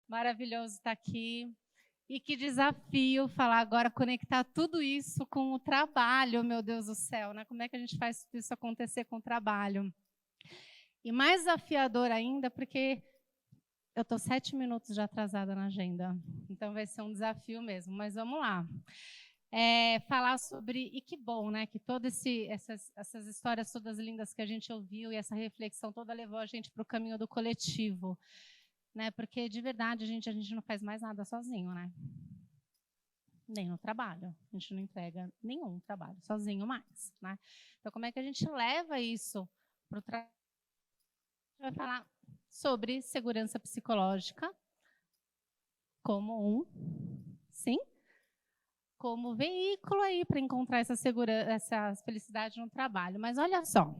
Maravilhoso estar aqui. E que desafio falar agora, conectar tudo isso com o trabalho, meu Deus do céu, né? Como é que a gente faz isso acontecer com o trabalho? E mais desafiador ainda, porque eu estou 7 minutos já atrasada na agenda. Então vai ser um desafio mesmo, mas vamos lá. Falar sobre, e que bom, né? Que todas essas histórias todas lindas que a gente ouviu e essa reflexão toda levou a gente para o caminho do coletivo. Né? Porque, de verdade, a gente não faz mais nada sozinho, né? Nem no trabalho. A gente não entrega nenhum trabalho sozinho mais, né? Então, como é que a gente leva isso para o trabalho? A gente vai falar sobre segurança psicológica como como veículo aí para encontrar essa segurança, essa felicidade no trabalho. Mas olha só,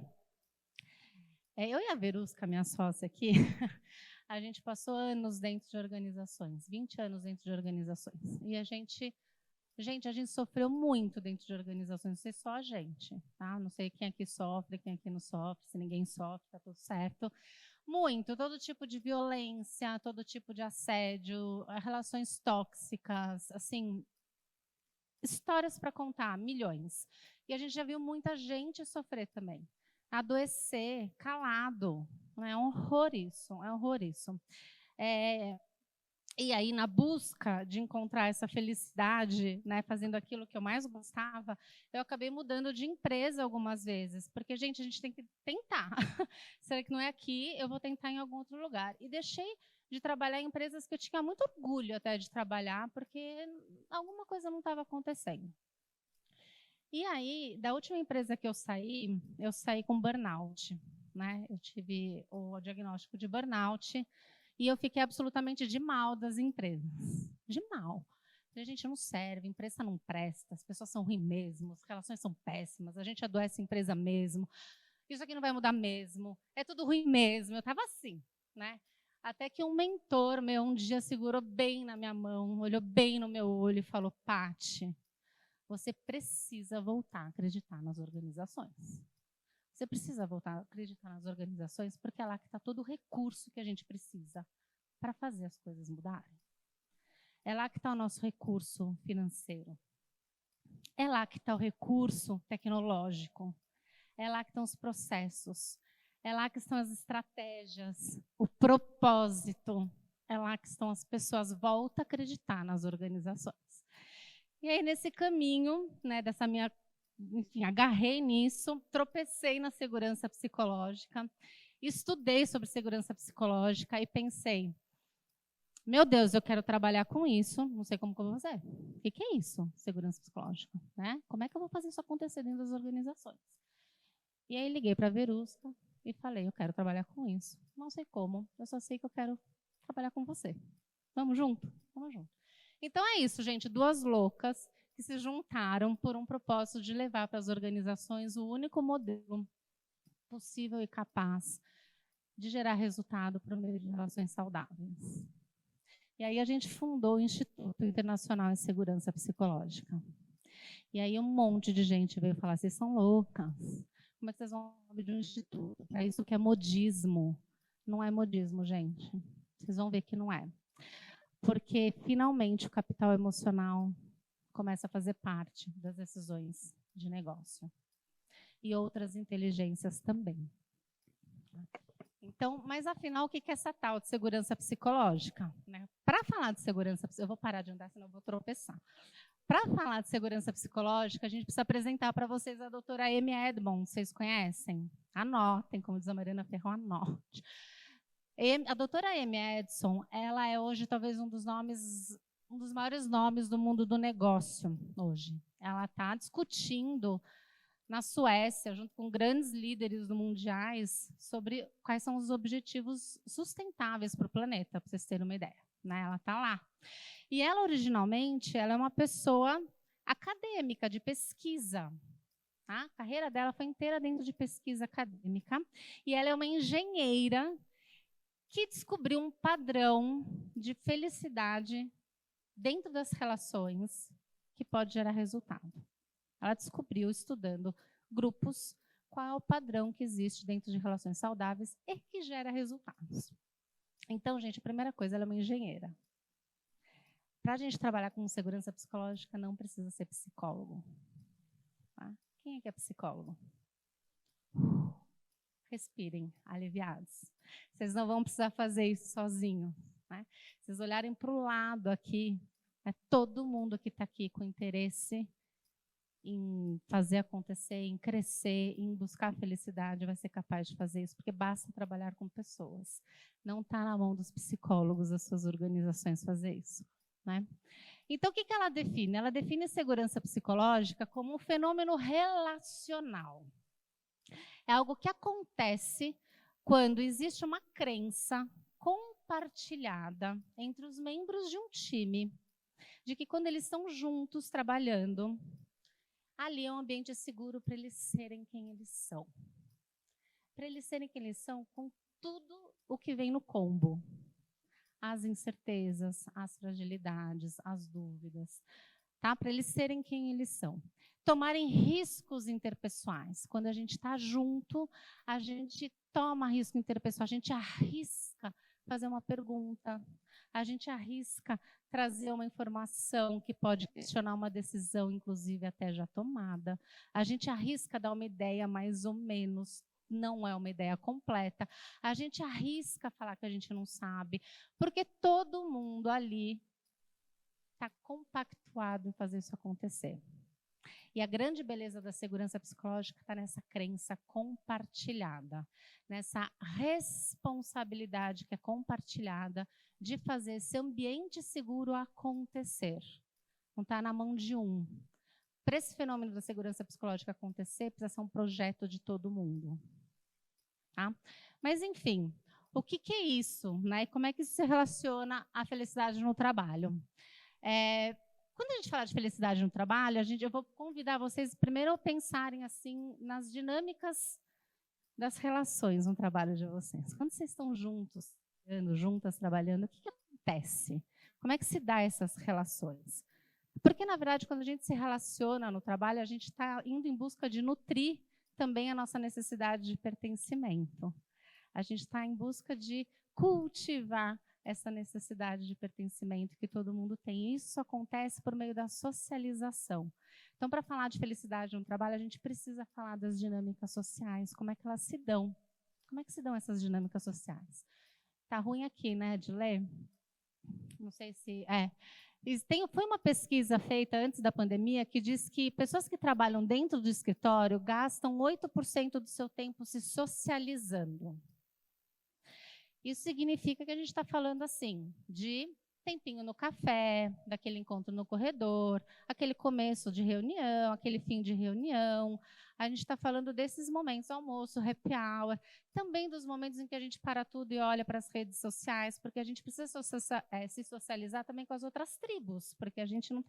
eu e a Verusca, minha sócia aqui, a gente passou anos dentro de organizações, 20 anos dentro de organizações. E a gente sofreu muito dentro de organizações, não sei só a gente, tá? Não sei quem aqui sofre, quem aqui não sofre, se ninguém sofre, tá tudo certo. Muito, todo tipo de violência, todo tipo de assédio, relações tóxicas, assim, histórias para contar, milhões. E a gente já viu muita gente sofrer também. Adoecer, calado. É um horror isso, é um horror isso. E aí, na busca de encontrar essa felicidade, né, fazendo aquilo que eu mais gostava, eu acabei mudando de empresa algumas vezes. Porque, gente, a gente tem que tentar. Será que não é aqui? Eu vou tentar em algum outro lugar. E deixei de trabalhar em empresas que eu tinha muito orgulho até de trabalhar, porque alguma coisa não estava acontecendo. E aí, da última empresa que eu saí com burnout. Né? Eu tive o diagnóstico de burnout e eu fiquei absolutamente de mal das empresas. De mal. A gente não serve, a empresa não presta, as pessoas são ruins mesmo, as relações são péssimas, a gente adoece a empresa mesmo, isso aqui não vai mudar mesmo, é tudo ruim mesmo. Eu estava assim, né? Até que um mentor meu um dia segurou bem na minha mão, olhou bem no meu olho e falou: Paty, você precisa voltar a acreditar nas organizações. Você precisa voltar a acreditar nas organizações porque é lá que está todo o recurso que a gente precisa para fazer as coisas mudarem. É lá que está o nosso recurso financeiro. É lá que está o recurso tecnológico. É lá que estão os processos. É lá que estão as estratégias, o propósito. É lá que estão as pessoas. Volta a acreditar nas organizações. E aí, nesse caminho, né, dessa minha... Enfim, agarrei nisso, tropecei na segurança psicológica, estudei sobre segurança psicológica e pensei, meu Deus, eu quero trabalhar com isso, não sei como que eu vou fazer. O que é isso, segurança psicológica? Né? Como é que eu vou fazer isso acontecer dentro das organizações? E aí liguei para a Verusca e falei, eu quero trabalhar com isso. Não sei como, eu só sei que eu quero trabalhar com você. Vamos junto? Vamos junto. Então é isso, gente, duas loucas que se juntaram por um propósito de levar para as organizações o único modelo possível e capaz de gerar resultado por meio de relações saudáveis. E aí a gente fundou o Instituto Internacional em Segurança Psicológica. E aí um monte de gente veio falar, vocês são loucas. Como é que vocês vão falar de um instituto? É isso que é modismo. Não é modismo, gente. Vocês vão ver que não é. Porque, finalmente, o capital emocional começa a fazer parte das decisões de negócio. E outras inteligências também. Então, mas afinal, o que é essa tal de segurança psicológica? Né? Para falar de segurança psicológica, eu vou parar de andar, senão eu vou tropeçar. Para falar de segurança psicológica, a gente precisa apresentar para vocês a doutora Amy Edmonds. Vocês conhecem? Anotem, como diz a Mariana Ferrão, anote. A doutora Amy Edson, ela é hoje talvez um dos maiores nomes do mundo do negócio hoje. Ela está discutindo na Suécia, junto com grandes líderes mundiais, sobre quais são os objetivos sustentáveis para o planeta, para vocês terem uma ideia. Né? Ela está lá. E ela, originalmente, ela é uma pessoa acadêmica, de pesquisa. Tá? A carreira dela foi inteira dentro de pesquisa acadêmica. E ela é uma engenheira que descobriu um padrão de felicidade dentro das relações que pode gerar resultado. Ela descobriu, estudando grupos, qual é o padrão que existe dentro de relações saudáveis e que gera resultados. Então, gente, a primeira coisa, ela é uma engenheira. Para a gente trabalhar com segurança psicológica, não precisa ser psicólogo. Tá? Quem é que é psicólogo? Respirem, aliviados. Vocês não vão precisar fazer isso sozinho. Né? Vocês olharem para o lado aqui, todo mundo que está aqui com interesse em fazer acontecer, em crescer, em buscar felicidade, vai ser capaz de fazer isso, porque basta trabalhar com pessoas. Não está na mão dos psicólogos, das suas organizações fazer isso. Né? Então, o que ela define? Ela define segurança psicológica como um fenômeno relacional. É algo que acontece quando existe uma crença compartilhada entre os membros de um time, de que quando eles estão juntos trabalhando, ali é um ambiente seguro para eles serem quem eles são. Para eles serem quem eles são com tudo o que vem no combo. As incertezas, as fragilidades, as dúvidas. Tá? Para eles serem quem eles são. Tomarem riscos interpessoais. Quando a gente está junto, a gente toma risco interpessoal, a gente arrisca fazer uma pergunta, a gente arrisca trazer uma informação que pode questionar uma decisão, inclusive até já tomada. A gente arrisca dar uma ideia mais ou menos, não é uma ideia completa. A gente arrisca falar que a gente não sabe, porque todo mundo ali está compactuado em fazer isso acontecer. E a grande beleza da segurança psicológica está nessa crença compartilhada, nessa responsabilidade que é compartilhada de fazer esse ambiente seguro acontecer. Não está na mão de um. Para esse fenômeno da segurança psicológica acontecer, precisa ser um projeto de todo mundo. Tá? Mas, enfim, o que é isso? Né? E como é que isso se relaciona à felicidade no trabalho? Quando a gente fala de felicidade no trabalho, eu vou convidar vocês primeiro a pensarem assim nas dinâmicas das relações no trabalho de vocês. Quando vocês estão juntos, juntas, trabalhando, o que acontece? Como é que se dá essas relações? Porque, na verdade, quando a gente se relaciona no trabalho, a gente está indo em busca de nutrir também a nossa necessidade de pertencimento. A gente está em busca de cultivar essa necessidade de pertencimento que todo mundo tem. E isso acontece por meio da socialização. Então, para falar de felicidade no trabalho, a gente precisa falar das dinâmicas sociais, como é que elas se dão. Como é que se dão essas dinâmicas sociais? Tá ruim aqui, né, de ler? Não sei se... Foi uma pesquisa feita antes da pandemia que diz que pessoas que trabalham dentro do escritório gastam 8% do seu tempo se socializando. Isso significa que a gente está falando assim, de tempinho no café, daquele encontro no corredor, aquele começo de reunião, aquele fim de reunião. A gente está falando desses momentos, almoço, happy hour, também dos momentos em que a gente para tudo e olha para as redes sociais, porque a gente precisa se socializar também com as outras tribos, porque a gente não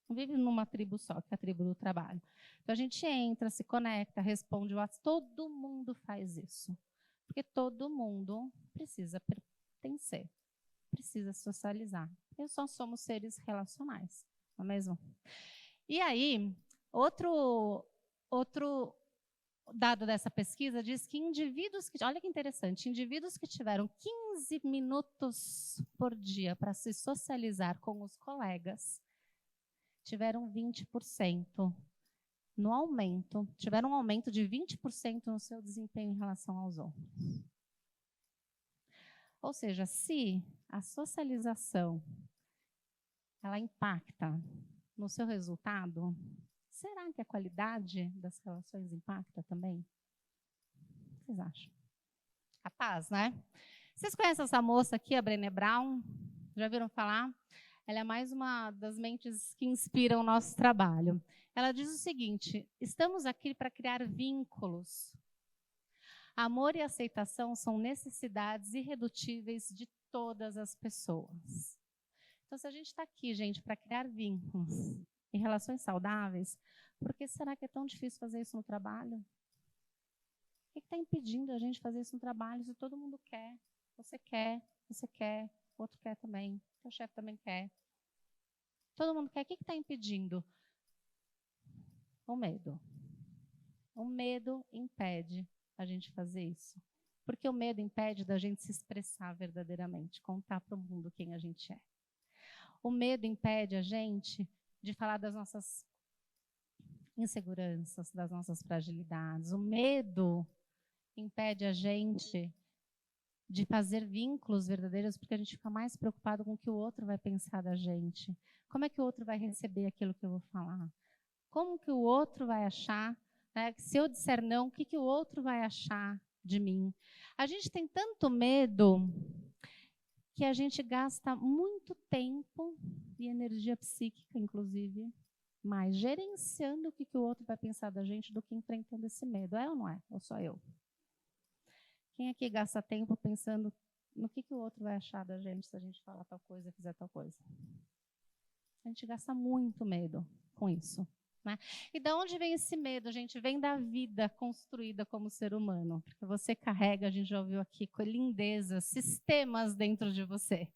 vive numa tribo só, que é a tribo do trabalho. Então a gente entra, se conecta, responde o WhatsApp, todo mundo faz isso. Porque todo mundo precisa pertencer, precisa socializar. E só somos seres relacionais, não é mesmo? E aí, outro dado dessa pesquisa diz que olha que interessante, indivíduos que tiveram 15 minutos por dia para se socializar com os colegas, tiveram 20% no aumento, tiveram um aumento de 20% no seu desempenho em relação aos outros. Ou seja, se a socialização ela impacta no seu resultado, será que a qualidade das relações impacta também? O que vocês acham? Capaz, né? Vocês conhecem essa moça aqui, a Brené Brown? Já viram falar? Ela é mais uma das mentes que inspiram o nosso trabalho. Ela diz o seguinte: estamos aqui para criar vínculos. Amor e aceitação são necessidades irredutíveis de todas as pessoas. Então, se a gente está aqui, gente, para criar vínculos e relações saudáveis, por que será que é tão difícil fazer isso no trabalho? O que está impedindo a gente fazer isso no trabalho? Se todo mundo quer, você quer, o outro quer também, o chefe também quer. Todo mundo quer. O que está impedindo? O medo. O medo impede a gente fazer isso. Porque o medo impede da gente se expressar verdadeiramente, contar para o mundo quem a gente é. O medo impede a gente de falar das nossas inseguranças, das nossas fragilidades. O medo impede a gente de fazer vínculos verdadeiros, porque a gente fica mais preocupado com o que o outro vai pensar da gente. Como é que o outro vai receber aquilo que eu vou falar? Como que o outro vai achar? Né? Se eu disser não, o que, que o outro vai achar de mim? A gente tem tanto medo que a gente gasta muito tempo e energia psíquica, inclusive, mais gerenciando o que, que o outro vai pensar da gente do que enfrentando esse medo. É ou não é? Ou só eu? Quem aqui gasta tempo pensando no que o outro vai achar da gente se a gente falar tal coisa, fizer tal coisa? A gente gasta muito medo com isso. Né? E de onde vem esse medo, gente? Vem da vida construída como ser humano. Porque você carrega, a gente já ouviu aqui, com lindeza, sistemas dentro de você.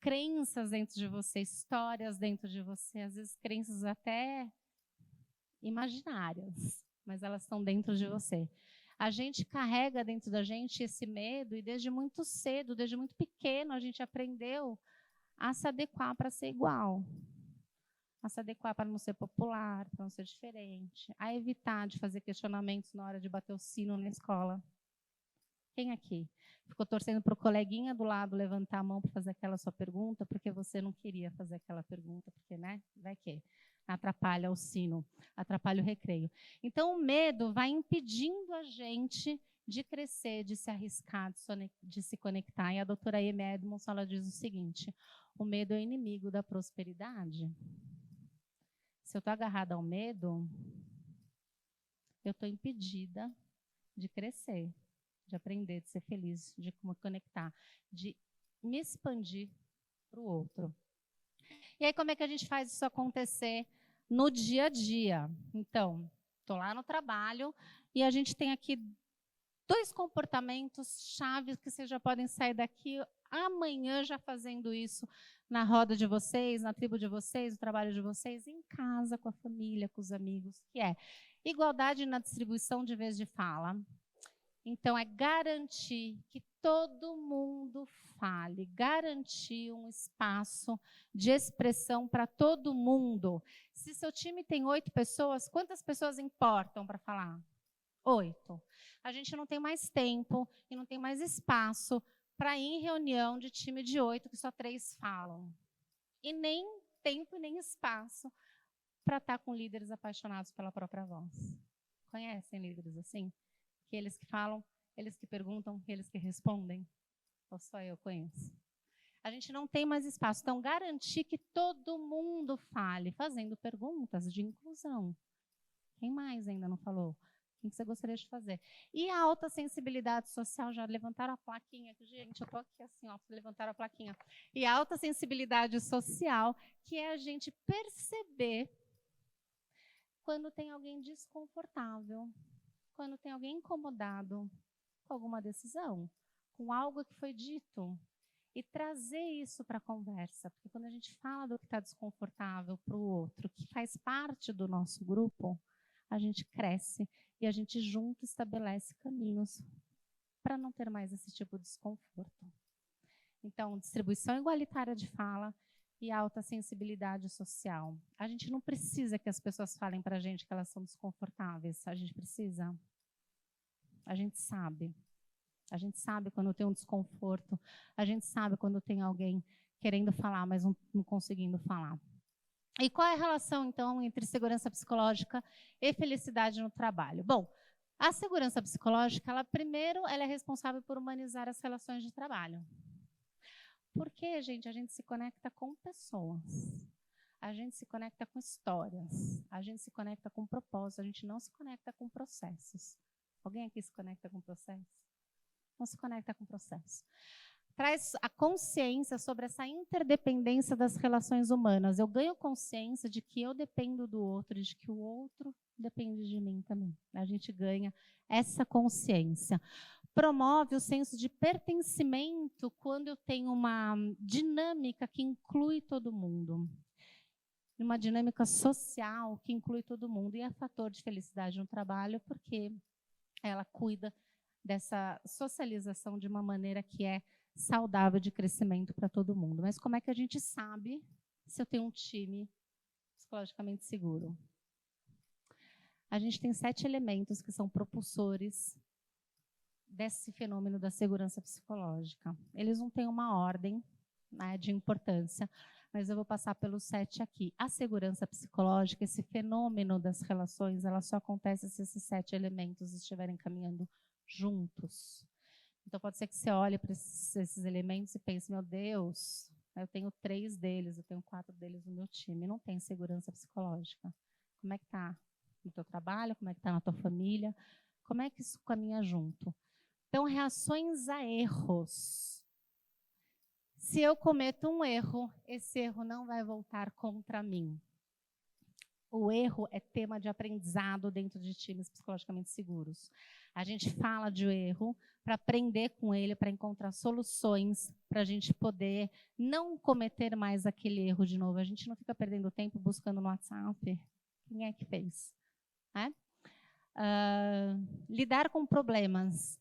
Crenças dentro de você, histórias dentro de você. Às vezes crenças até imaginárias, mas elas estão dentro de você. A gente carrega dentro da gente esse medo e desde muito cedo, desde muito pequeno, a gente aprendeu a se adequar para ser igual, a se adequar para não ser popular, para não ser diferente, a evitar de fazer questionamentos na hora de bater o sino na escola. Quem aqui ficou torcendo para o coleguinha do lado levantar a mão para fazer aquela sua pergunta, porque você não queria fazer aquela pergunta, porque, né, vai que atrapalha o sino, atrapalha o recreio. Então, o medo vai impedindo a gente de crescer, de se arriscar, de se conectar. E a doutora Amy Edmonds, ela diz o seguinte: o medo é inimigo da prosperidade. Se eu estou agarrada ao medo, eu estou impedida de crescer, de aprender, de ser feliz, de me conectar, de me expandir para o outro. E aí, como é que a gente faz isso acontecer no dia a dia? Então, estou lá no trabalho e a gente tem aqui 2 comportamentos chaves que vocês já podem sair daqui amanhã já fazendo isso na roda de vocês, na tribo de vocês, no trabalho de vocês, em casa, com a família, com os amigos, que é igualdade na distribuição de vez de fala. Então, é garantir que todo mundo fale, garantir um espaço de expressão para todo mundo. Se seu time tem 8 pessoas, quantas pessoas importam para falar? 8. A gente não tem mais tempo e não tem mais espaço para ir em reunião de time de 8 que só 3 falam. E nem tempo e nem espaço para estar com líderes apaixonados pela própria voz. Conhecem líderes assim? Eles que falam, eles que perguntam, eles que respondem. Ou só eu conheço? A gente não tem mais espaço. Então, garantir que todo mundo fale, fazendo perguntas de inclusão. Quem mais ainda não falou? O que você gostaria de fazer? E a alta sensibilidade social, já levantaram a plaquinha. Gente, eu estou aqui assim, ó, levantaram a plaquinha. E a alta sensibilidade social, que é a gente perceber quando tem alguém desconfortável, quando tem alguém incomodado com alguma decisão, com algo que foi dito, e trazer isso para a conversa. Porque quando a gente fala do que está desconfortável para o outro, que faz parte do nosso grupo, a gente cresce e a gente junto estabelece caminhos para não ter mais esse tipo de desconforto. Então, distribuição igualitária de fala e alta sensibilidade social. A gente não precisa que as pessoas falem para a gente que elas são desconfortáveis. A gente precisa. A gente sabe. A gente sabe quando tem um desconforto. A gente sabe quando tem alguém querendo falar, mas não conseguindo falar. E qual é a relação, então, entre segurança psicológica e felicidade no trabalho? Bom, a segurança psicológica, ela é responsável por humanizar as relações de trabalho. Porque, gente, a gente se conecta com pessoas, a gente se conecta com histórias, a gente se conecta com propósitos, a gente não se conecta com processos. Alguém aqui se conecta com processos? Não se conecta com processos. Traz a consciência sobre essa interdependência das relações humanas. Eu ganho consciência de que eu dependo do outro, de que o outro depende de mim também. A gente ganha essa consciência. Promove o senso de pertencimento quando eu tenho uma dinâmica que inclui todo mundo. Uma dinâmica social que inclui todo mundo. E é fator de felicidade no trabalho porque ela cuida dessa socialização de uma maneira que é saudável de crescimento para todo mundo. Mas como é que a gente sabe se eu tenho um time psicologicamente seguro? A gente tem 7 elementos que são propulsores desse fenômeno da segurança psicológica. Eles não têm uma ordem, né, de importância, mas eu vou passar pelos 7 aqui. A segurança psicológica, esse fenômeno das relações, ela só acontece se esses 7 elementos estiverem caminhando juntos. Então, pode ser que você olhe para esses elementos e pense, meu Deus, eu tenho 3 deles, eu tenho 4 deles no meu time. Não tem segurança psicológica. Como é que está no teu trabalho? Como é que está na tua família? Como é que isso caminha junto? Então, reações a erros. Se eu cometo um erro, esse erro não vai voltar contra mim. O erro é tema de aprendizado dentro de times psicologicamente seguros. A gente fala de erro para aprender com ele, para encontrar soluções, para a gente poder não cometer mais aquele erro de novo. A gente não fica perdendo tempo buscando no WhatsApp. Quem é que fez? Lidar com problemas.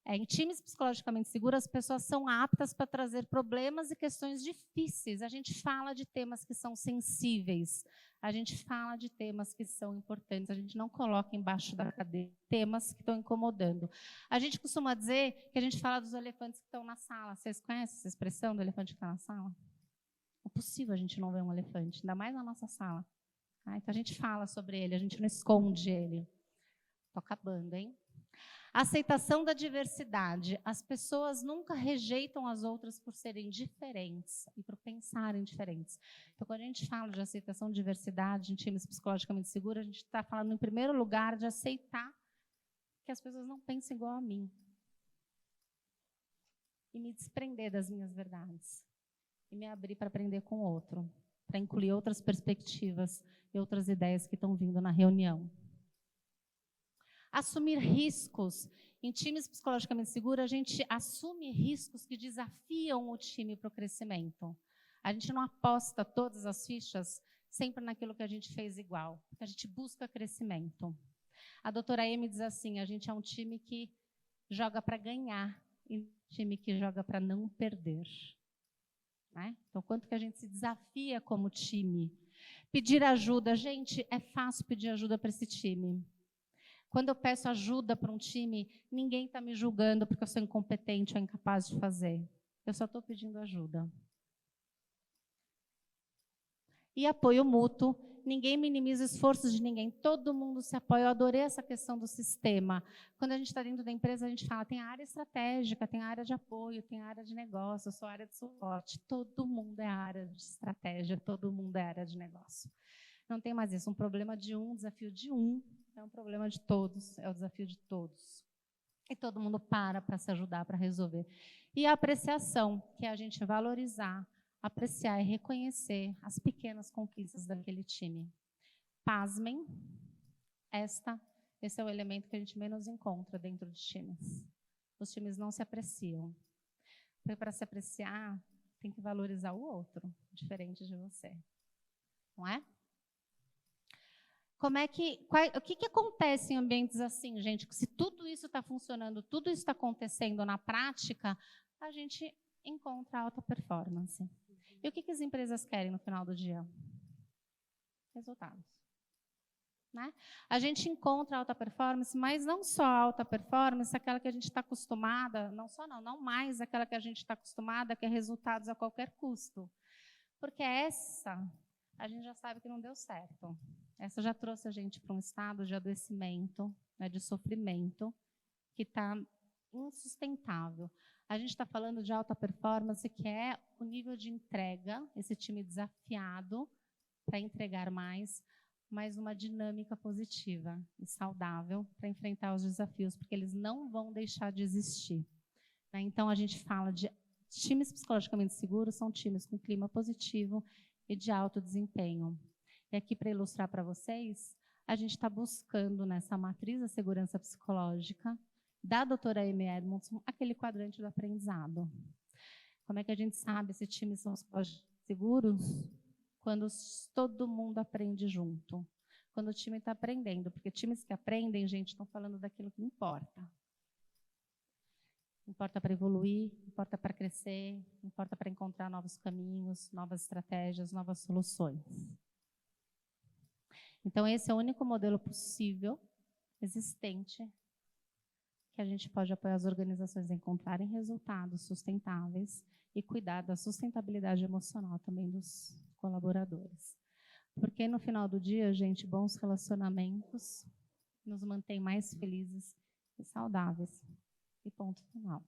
Em times psicologicamente seguros, as pessoas são aptas para trazer problemas e questões difíceis. A gente fala de temas que são sensíveis, a gente fala de temas que são importantes, a gente não coloca embaixo da cadeira temas que estão incomodando. A gente costuma dizer que a gente fala dos elefantes que estão na sala. Vocês conhecem essa expressão do elefante que está na sala? É possível a gente não ver um elefante, ainda mais na nossa sala. Então a gente fala sobre ele, a gente não esconde ele. Estou acabando, hein? Aceitação da diversidade. As pessoas nunca rejeitam as outras por serem diferentes e por pensarem diferentes. Então, quando a gente fala de aceitação de diversidade em times psicologicamente seguros, a gente está falando, em primeiro lugar, de aceitar que as pessoas não pensam igual a mim. E me desprender das minhas verdades. E me abrir para aprender com o outro. Para incluir outras perspectivas e outras ideias que estão vindo na reunião. Assumir riscos. Em times psicologicamente seguros, a gente assume riscos que desafiam o time para o crescimento. A gente não aposta todas as fichas sempre naquilo que a gente fez igual, porque a gente busca crescimento. A doutora Amy diz assim, a gente é um time que joga para ganhar e um time que joga para não perder. Né? Então, quanto que a gente se desafia como time? Pedir ajuda. Gente, é fácil pedir ajuda para esse time. Quando eu peço ajuda para um time, ninguém está me julgando porque eu sou incompetente ou incapaz de fazer. Eu só estou pedindo ajuda. E apoio mútuo. Ninguém minimiza esforços de ninguém. Todo mundo se apoia. Eu adorei essa questão do sistema. Quando a gente está dentro da empresa, a gente fala, tem a área estratégica, tem a área de apoio, tem a área de negócio, eu sou a área de suporte. Todo mundo é a área de estratégia, todo mundo é a área de negócio. Não tem mais isso. Um problema de um, desafio de um. É um problema de todos, é o desafio de todos. E todo mundo para se ajudar, para resolver. E a apreciação, que é a gente valorizar, apreciar e reconhecer as pequenas conquistas daquele time. Pasmem, esse é o elemento que a gente menos encontra dentro de times. Os times não se apreciam. Porque para se apreciar, tem que valorizar o outro, diferente de você. Não é? O que acontece em ambientes assim, gente? Se tudo isso está funcionando, tudo isso está acontecendo na prática, a gente encontra alta performance. E o que as empresas querem no final do dia? Resultados. Né? A gente encontra alta performance, mas não só alta performance, aquela que a gente está acostumada, não mais aquela que a gente está acostumada, que é resultados a qualquer custo. Porque essa, a gente já sabe que não deu certo. Essa já trouxe a gente para um estado de adoecimento, né, de sofrimento, que está insustentável. A gente está falando de alta performance, que é o nível de entrega, esse time desafiado para entregar mais, mas uma dinâmica positiva e saudável para enfrentar os desafios, porque eles não vão deixar de existir. Né? Então, a gente fala de times psicologicamente seguros, são times com clima positivo e de alto desempenho. E aqui, para ilustrar para vocês, a gente está buscando nessa matriz da segurança psicológica da doutora Amy Edmondson, aquele quadrante do aprendizado. Como é que a gente sabe se times são seguros? Quando todo mundo aprende junto. Quando o time está aprendendo. Porque times que aprendem, gente, estão falando daquilo que importa. Importa para evoluir, importa para crescer, importa para encontrar novos caminhos, novas estratégias, novas soluções. Então, esse é o único modelo possível, existente, que a gente pode apoiar as organizações a encontrarem resultados sustentáveis e cuidar da sustentabilidade emocional também dos colaboradores. Porque no final do dia, gente, bons relacionamentos nos mantêm mais felizes e saudáveis. E ponto final.